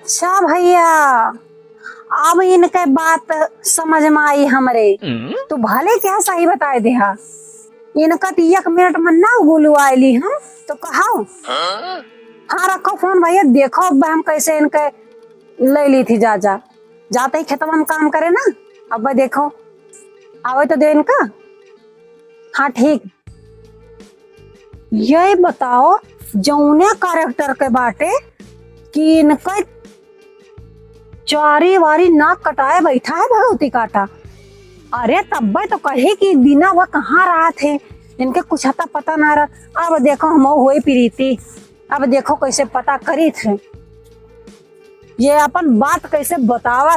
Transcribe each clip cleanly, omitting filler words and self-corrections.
अच्छा भैया, अब इनके बात समझ में आई हमरे। तो भले क्या सही बताए दिया, इनका तो 1 मिनट में ना गुलू आयली हम तो कहा। हाँ रखो फोन भैया, देखो अब हम कैसे इनके ले ली थी। जाते ही खेतवा में काम करे ना। अब देखो आवे तो दे इनका। हाँ ठीक। ये बताओ जौने कैरेक्टर के बाटे कि इनका चारी वारी नाक कटाए बैठा है भगवती काटा। अरे तब तो कहे कि दीना वह कहाँ रहा थे, इनके कुछ हता पता ना रहा। अब देखो हम हुई प्रीति, अब देखो कैसे पता करी थे, ये अपन बात कैसे बतावा।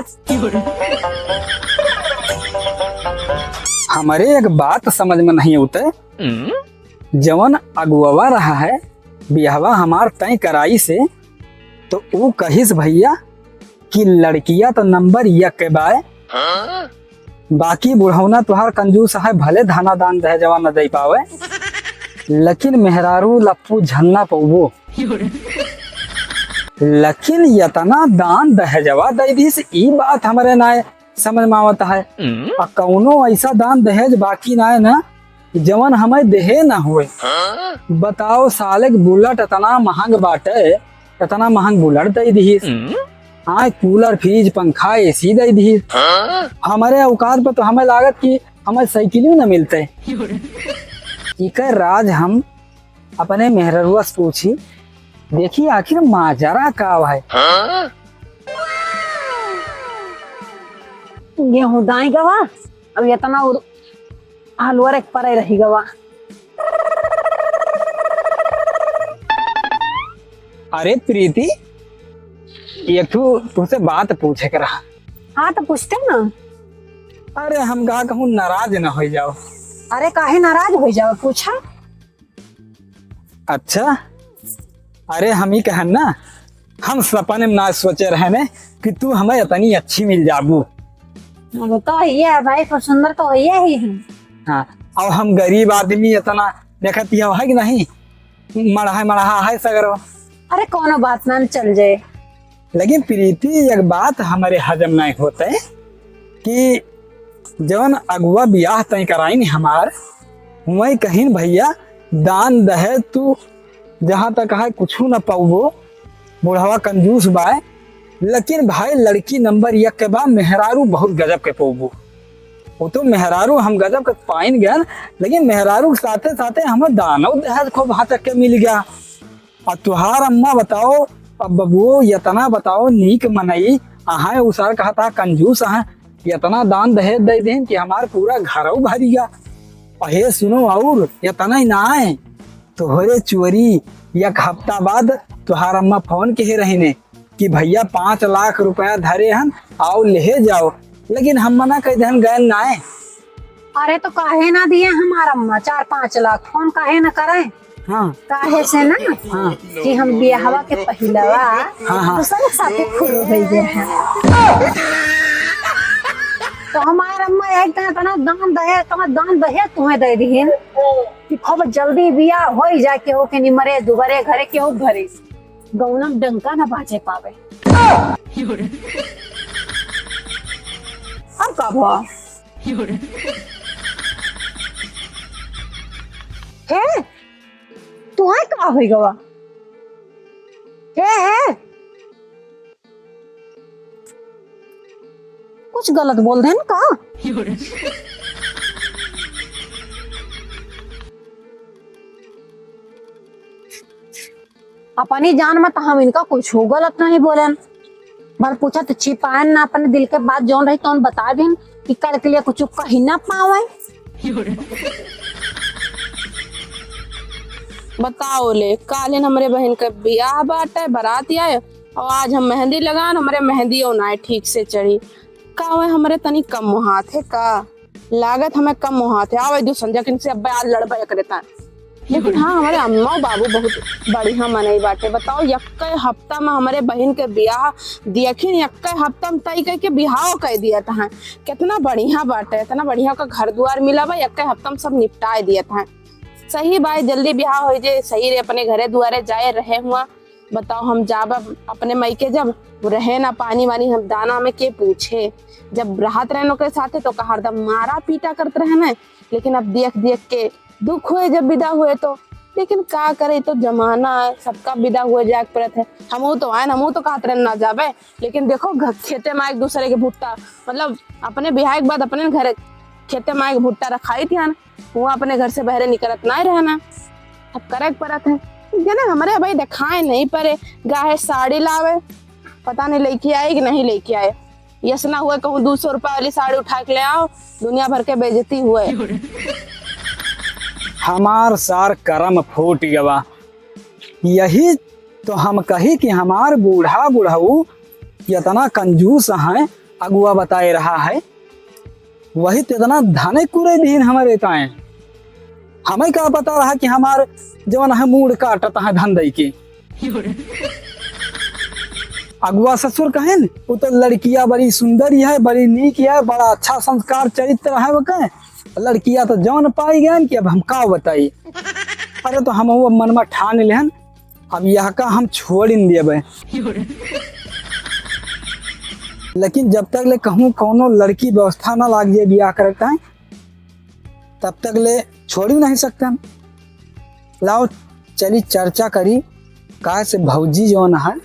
हमारे एक बात समझ में नहीं उते, जवन अगुआ रहा है बिहवा हमार तय कराई से, तो वो कहिस भैया कि लड़किया तो नंबर 1 के बाय, बाकी बुढ़ौना तुहार कंजूस है, भले धाना दान दहे जवान न दे पावे, लेकिन मेहरारू लप्पू झन्ना पौबो। लेकिन यतना दान दहेजवा दे दीस, ई बात हमारे ना समझ में आवत है। कौनो ऐसा दान दहेज बाकी ना है ना जवन हमें देहे ना हुए। बताओ साले बुलेट इतना महंग बाटे, इतना महंग बुलेट दे दीस, हाँ कूलर फ्रिज पंखा एसी दे दीस। हमारे औकात पर तो हमें लागत कि हमें साइकिल न मिलते। इकर राज हम अपने मेहररुआ से पूछी, देखिए आखिर माजरा का है। गेहूं दाई गवा, अब इतना हलवा एक परे रही गवा। अरे प्रीति, एक तुझसे बात पूछे कर रहा। हाँ तो पूछते ना। अरे हम कहा कहूँ नाराज न हो जाओ। अरे काहे नाराज हो जाओ, पूछा। अच्छा, अरे हम ही कहन ना, हम सपने में ना सोचे रहे ने कि तू हमें इतनी अच्छी मिल जाबू। वो तो ये है भाई, पर सुंदर तो ये ही है। हाँ, और हम गरीब आदमी इतना देखती है कि नहीं, मढ़ा है सगरो। अरे कोनो बात ना, चल जाए। लेकिन प्रीति एक बात हमारे हजम नहीं होते कि जवन अगुआ ब्याह तय कराई नहीं हमार, वही कहीं भैया दान दहे तू जहाँ तक है कुछ न पाऊबो, बुढ़ावा कंजूस बाय। लेकिन भाई लड़की नंबर 1 के बाद मेहरारू बहुत गजब के पोबू। वो तो मेहरारू हम गजब के पाइन गए, लेकिन मेहरारू के साथे साथे हमें दानव दहेज खूब हाथ तक के मिल गया। और तुहार अम्मा बताओ, अब वो इतना बताओ नीक मनई अहा उसार कहा था कंजूस है, इतना दान दहेज दे दें कि हमार पूरा घर भरी गया। अहे सुनो, और इतना ही ना है तोहरे चोरी 1 हफ्ता बाद तुहार अम्मा फोन के रहने कि भैया 5 लाख रुपया धरे हन, आओ ले जाओ। लेकिन हम मना कर देन गए ना है। अरे तो काहे ना दिए हमारा अम्मा 4-5 लाख, फोन काहे ना करे। हाँ काहे से ना, हाँ कि हम बियाहवा के पहिलवा हाँ तो सब साथे खुल गई है। तो हमारा अम्मा एक तना दान दहे तुम्हें दे दी कि खूब जल्दी बियाह हो जाए, केहू के निमरे दुबरे घरे केहू घरे गौना में डंका ना बाजे पावे। अब का हुआ है तुम्हें का हुई गवा है कुछ गलत बोल देन का। अपनी जान में तो हम इनका कुछ हो गलत नहीं बोलेन, बल पूछा तो छिपाएन ना, अपने दिल के बात जौन रही तो बता देन कि कर के लिए कुछ कहीं ना पावे। बताओ ले, कालिन हमारे बहन का ब्याह बाटे, बारात आए और आज हम मेहंदी लगान, हमारे मेहंदी ना ठीक से चढ़ी। का हमारे तनी कम मुहात है का लागत, हमें कम मुहात है। आवे दो संजय किन से अब आज लड़बा करता। लेकिन हाँ हमारे अम्मा बाबू बहुत बढ़िया मनई बाटे। बताओ 1 हफ्ता में हमारे बहन के ब्याह देखिन, 1 हफ्ता में तय करके बिहाव कह दिया था। कितना बढ़िया बाटे, इतना बढ़िया का घर द्वार मिला बा, 1 हफ्ता में सब निपटाए दिया था। सही भाई, जल्दी ब्याह हो जाए, सही रे अपने घरे दुआरे जाए रहे हुआ बताओ हम जाब अपने मायके जब रहे ना पानी वानी हम दाना में के पूछे। जब राहत रहने के साथे तो हरदम मारा पीटा करते रहे ना, लेकिन अब देख देख के दुख हुए जब विदा हुए तो। लेकिन का करे, तो जमाना है, सबका विदा हुए जाग पड़त है। हमू तो आए, हमू तो कहते रहे ना जाबे, लेकिन देखो खेते में एक दूसरे के भुट्टा, मतलब अपने बिहार के बाद अपने घर खेते में एक भुट्टा रखाई थी ना, वो अपने घर से बहरे निकलत नहीं रहना। अब करे परत है ना, हमारे भाई दिखाए नहीं परे गाहे साड़ी लावे, पता नहीं लेके आए कि नहीं लेके आए। यस ना हुए कहूँ 200 रुपए वाली साड़ी उठा के ले आओ, दुनिया भर के बेइज्जती हुए। हमार सार करम फूट गवा। यही तो हम कही कि हमार बूढ़ा बुढ़ऊ इतना कंजूस है, अगुआ बताए रहा है। वही तो इतना धने कुरे दिन हमारे ताए। हमें क्या पता रहा कि हमार जवन है मूड काटत है धंधई के। अगुआ ससुर कहे न, वो तो लड़कियां बड़ी सुंदर है, बड़ी नीक है, बड़ा अच्छा संस्कार चरित्र है। वो कहे लड़कियां तो जौन पाई गए कि अब हम का बताई। अरे तो हम वो मन में ठान लेहन, अब यह का हम छोड़ इन देवे। लेकिन जब तक ले कहूँ कोनो लड़की व्यवस्था ना लाग जाए ब्याह करता है, तब तक ले छोड़ ही नहीं सकते हम। लाओ चली चर्चा करी। कहा से भौजी जौन है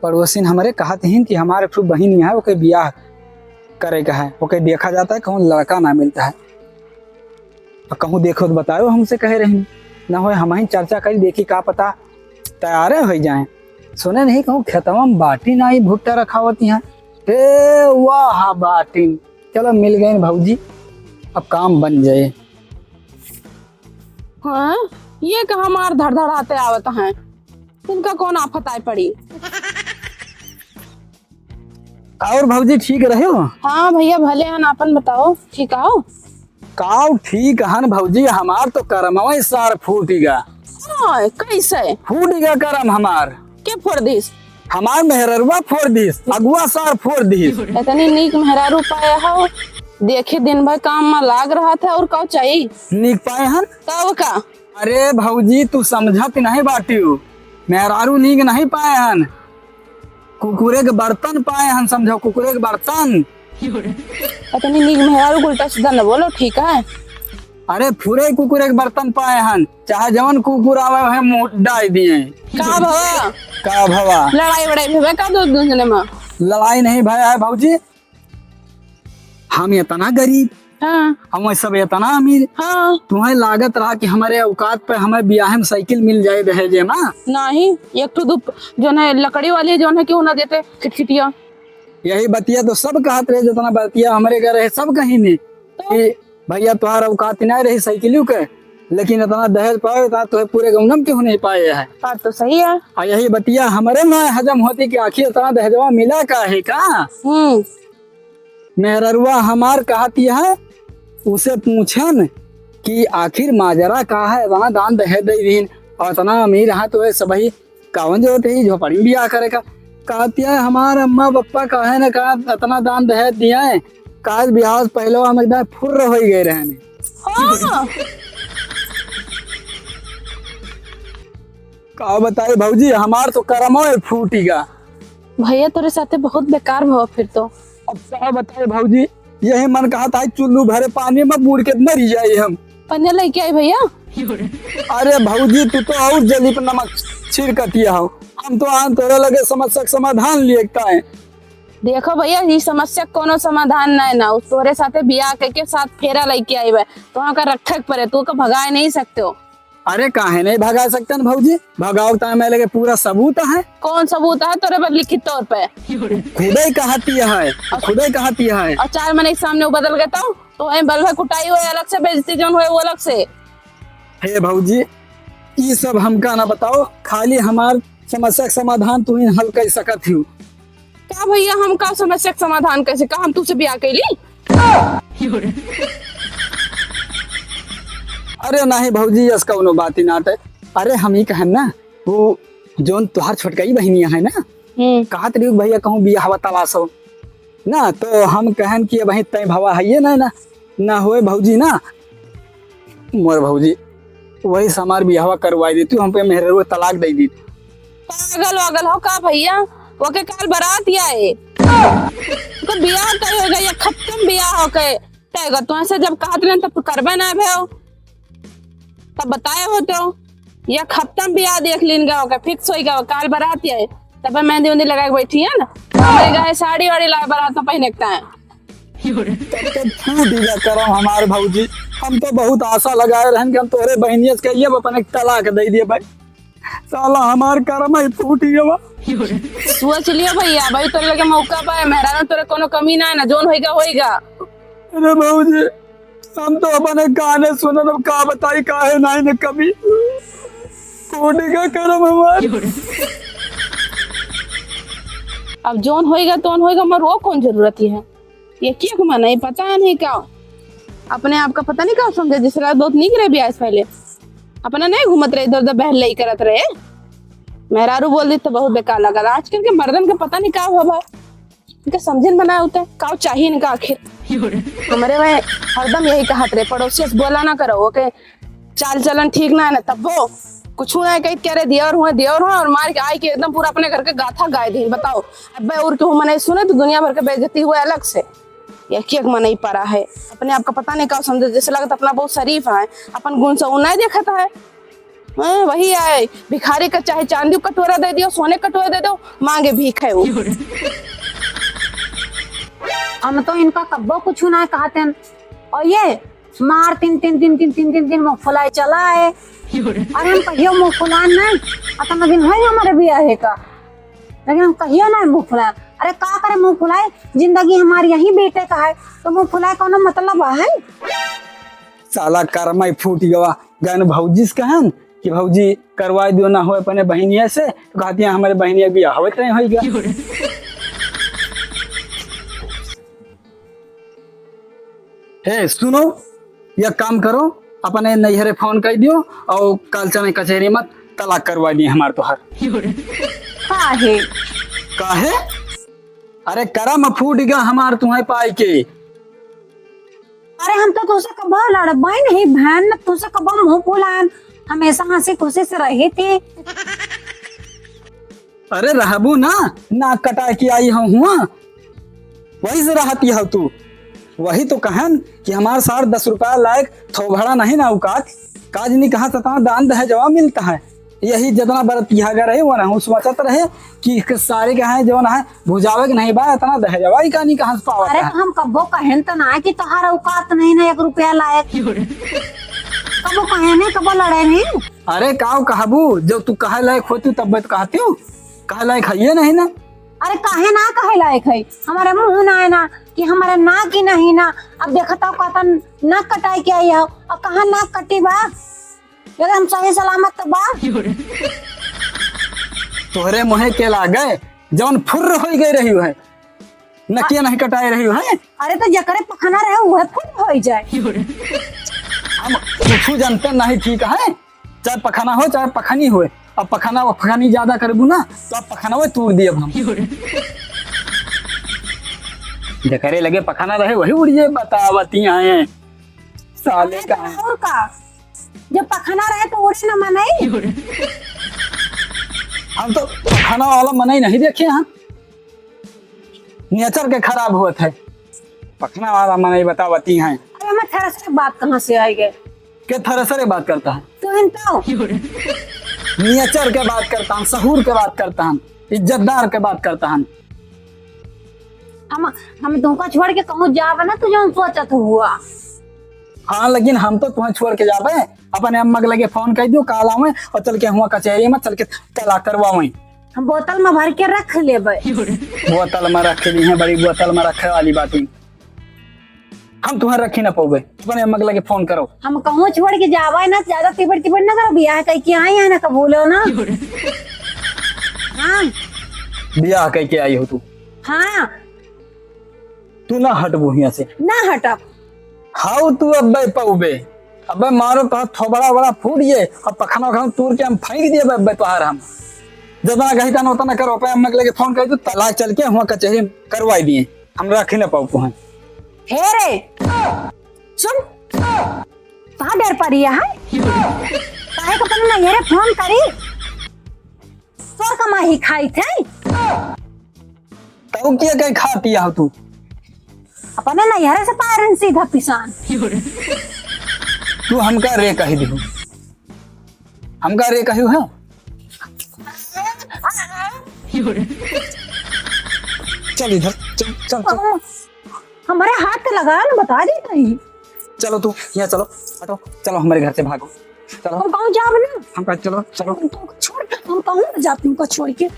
पड़ोसिन हमारे कहते हैं कि हमारे खूब बहन है, वो के ब्याह करे का है, वो के देखा जाता है, कहूँ लड़का ना मिलता है। और कहूँ देखो तो बताओ, हमसे कहे रही ना हो, हम ही चर्चा करी देखी, का पता तैयार हो जाए। सुने नहीं कहूँ खेतवा में बाटी ना भुट्टा रखा होती है। वाह बाटी, चलो मिल गए भौजी, अब काम बन जाए। हाँ, ये कहा मार धड़धड़ाते आवत हैं, इनका कौन आफत आई पड़ी। और भौजी ठीक रहे हो? हाँ भैया भले हैं, आपन बताओ ठीक आओ। काव ठीक हन भौजी, हमार तो करमवा सार फूटिगा। हाँ, कैसे फूटिगा करम हमार? के फोड़ दिस? हमार मेहररुआ फोड़ दिस, अगुआ सार फोड़ दिस। इतनी नीक मेहरारू पाया हो, देखे दिन भर काम में लाग रहा था, और का चाहिए? नीक पाए हन तब का? अरे भौजी तू समझत नहीं बाटियो, मेहरारू नीक नहीं पाए हन, कुकुरे के बर्तन पाए हन, समझो कुकुरे के बर्तन। इतनी नीक मेहरारू उल्टा सीधा न बोलो, ठीक है? अरे फुरे कुकुरे के बर्तन पाए हन, चाहे जवन कुकुर आवे है मुंह डाल दिए। का भवा? का भवा? लड़ाई वड़ाई भेवे का दो दूसरे में? लड़ाई नहीं भया है भौजी, हम इतना गरीब, हाँ हम सब इतना अमीर। हाँ, तुम्हें लागत रहा कि हमारे औकात पे हमें ब्याह में साइकिल मिल जाए दहेजे में? नहीं, एक तो जो है लकड़ी वाली जो है क्यों ना देते खिटखिटिया। यही बतिया तो सब कहत रहे, जितना बतिया हमारे घर है सब कहीं नहीं कि भैया तुम्हारा औकात नहीं रही साइकिल के, लेकिन इतना दहेज पाए तो पूरे गौनम क्यों नहीं पाए है। बात तो सही है। और यही बतिया हमारे में हजम होती कि आखिर इतना दहेजवा मिला का है का। मेहररुआ हमार कहती है, उसे पूछन कि आखिर माजरा का है, इतना दान दहेज दे दीन और इतना अमीर है तो सब ही कावन जो होते ही झोपड़ी में ब्याह करेगा। कहती है हमारे अम्मा पप्पा कहे न कहा इतना दान दहेज दिया है, काज ब्याह पहले हम एकदम फुर्र हो गए रहने। हाँ। का बताए भौजी, हमार तो करमो फूटीगा। भैया तेरे साथे बहुत बेकार भाव फिर तो। अब क्या बताए भौजी, यही मन कहा था चुल्लू भरे पानी में बूढ़ के मरी जाये हम। पन्ने लेके आई भैया। अरे भौजी तू तो और जल्दी पर नमक छिड़कतिया हो, हम तो आन तोरे लगे समस्या समाधान लिखता है। देखो भैया, ये समस्या कोनो समाधान नहीं ना, उस तोरे साथे बियाह के साथ फेरा लेके आई है, तो वहाँ का रखे पड़े, तू का भगा नहीं सकते हो। अरे काहे नहीं भगा सकते न भौजी, भगाओ तो मैं लगे पूरा सबूत है। कौन सबूत है तोरे पर लिखित तौर पे? खुदे कहती है, खुदे कहती है। और 4 महीने के सामने वो बदल गया तो वही बल्ब कुटाई हुए अलग से, बेइज्जती जो हुए वो अलग से। हे भौजी ये सब हमका ना बताओ, खाली हमार समस्या का समाधान तू हल कर सकत ही। क्या भैया, हम का समस्या का समाधान कैसे का, हम तुझसे ब्याह कैली? अरे नहीं भौजी यस कौनो बात ही नाटे। अरे हम ही कहन ना, वो जोन तुहार छोटकई बहनिया है ना, कहत रही भैया कहूँ बियाह बतावासो ना, तो हम कहन कि भाई तय भवा है ना होए भौजी ना, मोर भौजी वही समार बियाह करवाई देती, हम पे मेहर तलाक दे दी। पागल वागल हो का भैया? वो के काल बारात आए तो बियाह तय हो गया, खत्म बियाह हो गए तय तो ऐसे जब कहत रहे तब करबे ना भयो, तब बताए होते हो या खत्म बियाह देख लीन गया होगा, फिक्स हो गया काल बारात आए तब मेहंदी उन्दी लगा के बैठी है ना, हमारे गाय साड़ी वाड़ी ला बारात में पहने है। फूट गया करम हमारे भौजी, हम तो बहुत आशा लगाए रहन कि हम तोरे बहनियत कहिए अपन एक तलाक दे दिए भाई, साला हमार करम ही फूट गया। सोच लियो भैया भाई तोरे लगे मौका पाए, मेहरान तोरे कोनो कमी ना है ना, जोन होएगा होएगा। अरे भौजी हम तो अपने गाने सुनन, अब का बताई काहे नहीं ने कभी फूट गया करम हमार। अब जोन होएगा तोन होएगा, मर वो कौन जरूरत है ये क्या को नहीं पता है नहीं क्या अपने आप का पता नहीं क्या समझे, जिस रात बहुत निक रहे ब्याह से पहले अपना नहीं घूमत रहे इधर उधर बहन लई करत रहे, मेहरारू बोल दी तो बहुत बेकार लगा। आजकल के मर्दन का पता नहीं क्या हुआ, इनका समझन बना होता है का चाहिए इनका आखिर। हमारे वह हरदम यही कहत रहे पड़ोसी से बोला ना करो, ओके चाल चलन ठीक ना है ना, तब वो कुछ ना कही कह रहे देवर हुए और मार के आए के एकदम पूरा अपने घर के गाथा गाय दी। बताओ अब और क्यों मने सुने तो दुनिया भर के बेइज्जती हुए अलग से, एक एक मन नहीं पड़ा है, अपने आप का पता नहीं क्या समझे, जैसे लगता अपना बहुत शरीफ है, अपन गुण से नहीं देखता है। वही आए भिखारी का चाहे चांदी कटोरा दे दियो सोने कटोरा दे दो, मांगे भीख है वो। हम तो इनका कब्बो कुछ ना कहते हैं, और ये मार तीन मुँह फुलाए चला है। अरे हम कहियो मुँह फुलान नहीं, अतना दिन है हमारे बियाह का, लेकिन हम कहियो ना मुँह फुलाए। अरे का करे मुँह फुलाए, जिंदगी हमारी यही बेटे का है तो मुँह फुलाए कोनो मतलब है? साला कर्म ही फूट गया। गन भौजी से कहन कि भौजी करवा दियो ना हो अपने बहनिया से, तो कहती है हमारे बहनिया बियाह होत नहीं हो गया। हे सुनो, यह काम करो अपने नैहरे फोन कर दियो और कल चले कचहरी मत, तलाक करवा दिए हमारे तो हर। काहे? काहे? अरे करम फूट गया हमार तुम्हें पाई के। अरे हम तो तुझसे कब लड़बाई नहीं बहन, तुझसे कब मुँह फुलान, हमेशा हंसी खुशी से रही थी। अरे रहबू ना, नाक कटा के आई हुआ वही से रहती हो तू, वही तो कहन कि हमारे साथ 10 रुपया लायक थो भरा नहीं ना औकात, काज नहीं कहा सता दान दहेजवा मिलता है, यही जितना बरत तिहागा रहे वो ना सोचत रहे कि सारे के हैं जो ना है भुजावे के नहीं बा इतना दहेजवा ही का नहीं कहाँ से पावा। अरे हम कब्बो कहन तो ना कि तोहार औकात नहीं ना 1 रुपया लायक, कबो कहे नहीं कबो लड़े नहीं। अरे काव कहबू, जब तू कहे लायक होती तब तो कहती हूँ, कहे लायक है नहीं ना। अरे काहे ना कहे लायक है, हमारे मुँह ना है ना कि हमारे नाक ही नहीं ना। अब देखता हूँ कहता नाक कटाई के आई हो, और कहाँ नाक कटी बा, एकदम सही सलामत तो बा। तोहरे मुहे के लागे जौन फुर्र हो गई रही है, नकिया नहीं कटाए रही है। अरे तो जकरे पखाना रहे वह फुर्र हो जाए। हम कुछ जानते नहीं ठीक है, चाहे पखाना हो चाहे पखनी हो, अब पखाना व पखनी ज्यादा करबू ना तो अब पखाना वो तोड़ दिए हम। जकरे लगे पखाना रहे वही उड़िए बतावती आए साले का। और का जब पखाना रहे तो उड़े न मनाई। हम तो पखाना वाला मनाई नहीं देखे हैं, नेचर के खराब हुआ थे, पखाना वाला मनाई बतावती हैं। अरे मैं थ्रेसर की बात कहाँ से आई गए? के थ्रेसर बात करता है, तो नेचर के बात करता हूँ, सहूर के बात करता हूँ, इज्जतदार के बात करता हूँ। हम तुमको छोड़ के कहूँ जावे ना, तुझे सोचत हुआ। हाँ लेकिन हम तो तुम्हें छोड़ के जावे, अपने अम्मा के लगे फोन कर दियो काल आवे और चल के हुआ कचहरी में चल के तलाक करवावे। हम बोतल में भर के रख लेबे। बोतल में रख ली है, बड़ी बोतल में रखे वाली बात ही हम तुम्हें रखी ना पाओगे, अपने अम्मा के लगे फोन करो। हम कहूँ छोड़ के जावे ना, ज्यादा तिबड़ तिबड़ ना करो, बियाह कह के आई है ना कबूलो ना। हाँ बियाह कह के आई हो तू? हाँ तू ना हटबू यहाँ से ना हटब। हाउ तू अब्बे पाऊबे, अब्बे मारो तो थोबड़ा बड़ा फूट ये, अब पखाना वखाना तूर के हम फेंक दिए अब्बे तोहार। हम जितना कही था उतना करो, अपने अम्मा के लगे फोन कर दो, तलाक चल के हुआ कचहरी करवाई दिए, हम रख ही ना पाऊ तुहें। हे रे सुन, कहाँ डर पड़ी है? काहे को तुमने ये रे फोन करी? तो कमाई खाई थे। तो क्या कहीं खा पिया हो तू? अपने नैहरे से पायरन सीधा पिसान। तू हमका रे कही दिहू, हमका रे कही है। चल इधर, चल चल चल। हमारे हाथ लगा ना, बता दी नहीं। चलो तू यहाँ चलो, हटो, चलो हमारे घर से भागो, चलो। हम कहूँ जाब ना, हम कहा चलो चलो, तुमको छोड़ के हम कहूँ ना जाती हूँ छोड़ के।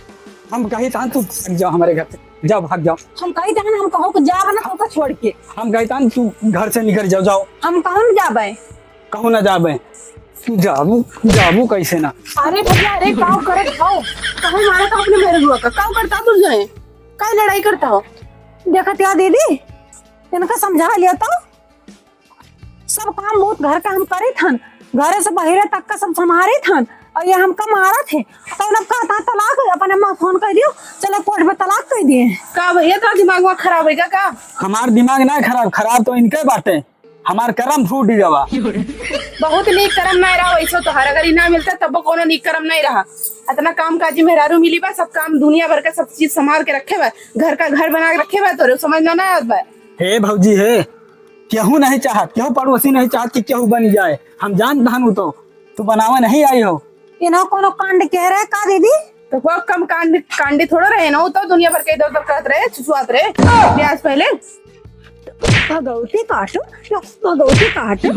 हम कहीं तान तू भाग जाओ हमारे घर से, जाओ भाग जाओ। हम कही था हम कहूँ कि जाब ना तुमको छोड़ के। हम कहीं तान तू घर से निकल जाओ, जाओ। हम कहूँ ना जाबे। कहूँ ना जाबे, तू जाबू जाबू कैसे ना। अरे भैया, अरे काव करे खाओ, कहूँ मारे तो अपने मेरे हुआ का काव करता तुझ जाए, काय लड़ाई करता हो। देखा क्या दीदी, इनका समझा लिया तो सब काम बहुत घर का हम करे थन, घरे से बहिरे तक का सब संभारे थन, और ये हमका मारा थे। तो उन्हें कहा था तलाक, अपने माँ फोन कर दियो, चलो कोर्ट में तलाक कर दिए। का भैया तो दिमाग में खराब है का? हमार दिमाग ना खराब, खराब तो इनके बाटे, हमार कर्म फूट जावा। बहुत नीक कर्म नहीं रहा वैसे तो, हर अगर ना मिलता तब कोनो नीक कर्म नहीं रहा। इतना काम काजी मेहरारू मिली बा, सब काम दुनिया भर का सब चीज संभाल के रखे बा, घर का घर बना के रखे बा, तो समझना ना आता। हे भौजी हे, केहू नहीं चाहत, केहू पड़ोसी नहीं चाहत कि केहू बन जाए। हम जान धानू तो तू बनावा नहीं आई हो। इन्हों कोनो कांड कह रहे का दीदी? तो वो कम कांडी थोड़ा रहे ना, तो दुनिया भर के इधर उधर करते रहे, छुछुआत रहे ब्याज पहले। भगवती काटो, भगवती काटो,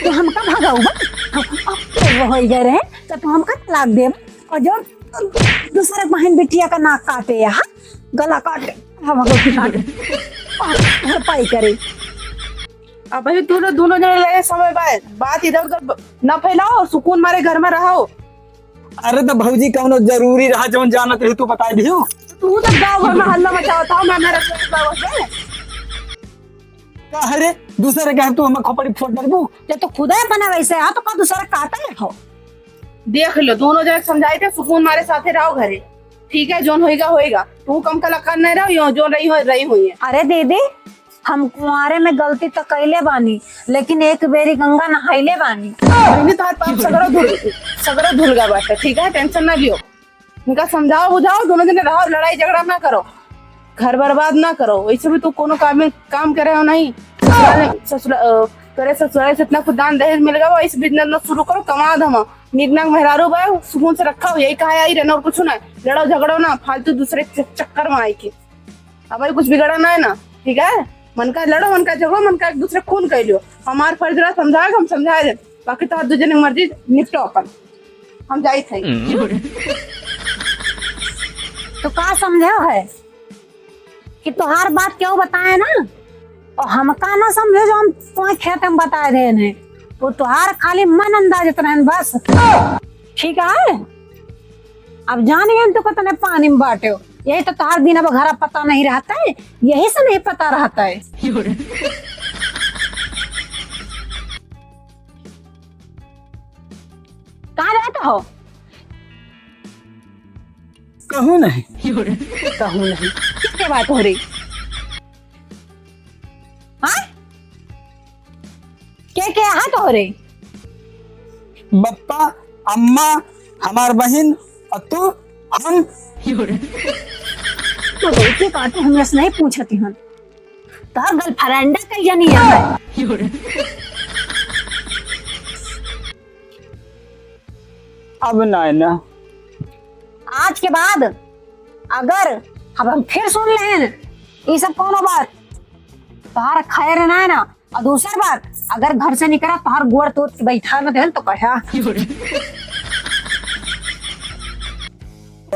तो हमका भगाऊबा, वो हो गए रहे तो तू हमका तलाक दे, और जो दूसरे बहन बिटिया का नाक काटे, यहाँ गला काटे, भगवती काटे पाई करे। अब भाई दोनों जने लगे समय बात इधर उधर न फैलाओ और सुकून मारे घर में रहो। अरे तो भौजी कौनो जरूरी रहा जौन जानत रही तू बता दियो। तू तो गाँव भर में हल्ला मचाता हूँ, मैं मेरा अरे दूसरे कहे तू हमें खोपड़ी फोड़ दबू। जब तो खुदा बना वैसे आ तो का दूसरा काटा है हो। देख लो, दोनों जने समझाए थे सुकून मारे साथे रहो घरे, ठीक है, जोन होएगा होएगा, तू कम कलाकार नहीं रहो, जो रही हुई है। अरे दीदी, हम कुंवारे में गलती तो कैले बानी, लेकिन एक बेरी गंगा नहाइले बानी। तो पाप सगरो धुल गया बाटे, ठीक है, टेंशन ना लियो। उनका समझाओ बुझाओ, दोनों जने रहो, लड़ाई झगड़ा ना करो, घर बर्बाद ना करो। वैसे भी तू कोनो काम करे हो नहीं, ससुराल से इतना कुछ दान दहेज मिल गया, इस बिजनेस में शुरू करो, कमा धमा, निकनाक मेहरारू बा, सुकून से रखा हो, यही कहा आई रहना और कुछ ना, लड़ो झगड़ो ना फालतू दूसरे चक्कर में आई के। अब भाई कुछ बिगड़ा ना है ना, ठीक है, मन का लड़ो, मन का झगड़ो, मन का एक दूसरे खून कर लियो। हमार फर्ज रहा समझाए, हम समझाए दे, बाकी तो दूसरे की मर्जी निपटो अपन, हम जाई थे। तो का समझे है कि तुहार बात क्यों बताए ना, और हमका ना समझे जो हम तुम्हें खेत में बताए रहे ने, वो तुहार खाली मन अंदाज इतना बस, ठीक है। अब जानिए तो कितने पानी में बांटे हो, यही तो तुहार दिन अब घर पता नहीं रहता है, यही से नहीं पता रहता है। कहाँ जाते हो? कहूँ नहीं, कहूँ नहीं, क्या बात हो रही? हाँ, क्या हाथ हो रही? बप्पा, अम्मा, हमार बहन और तू, हम। तो बेटे काटो, हम ऐसे नहीं पूछती हूँ, तो गर्लफ्रेंड कहीं नहीं है। अब ना आज के बाद अगर अब हम फिर सुन ले ये सब कोनो बात, तोहार खैर ना है ना। और दूसरी बात, अगर घर से निकला तोहार गोड़ तोड़ के बैठा न दे तो कहा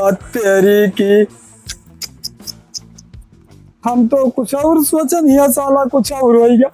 तेरी की। हम तो कुछ और सोचन, साला कुछ और हो गया।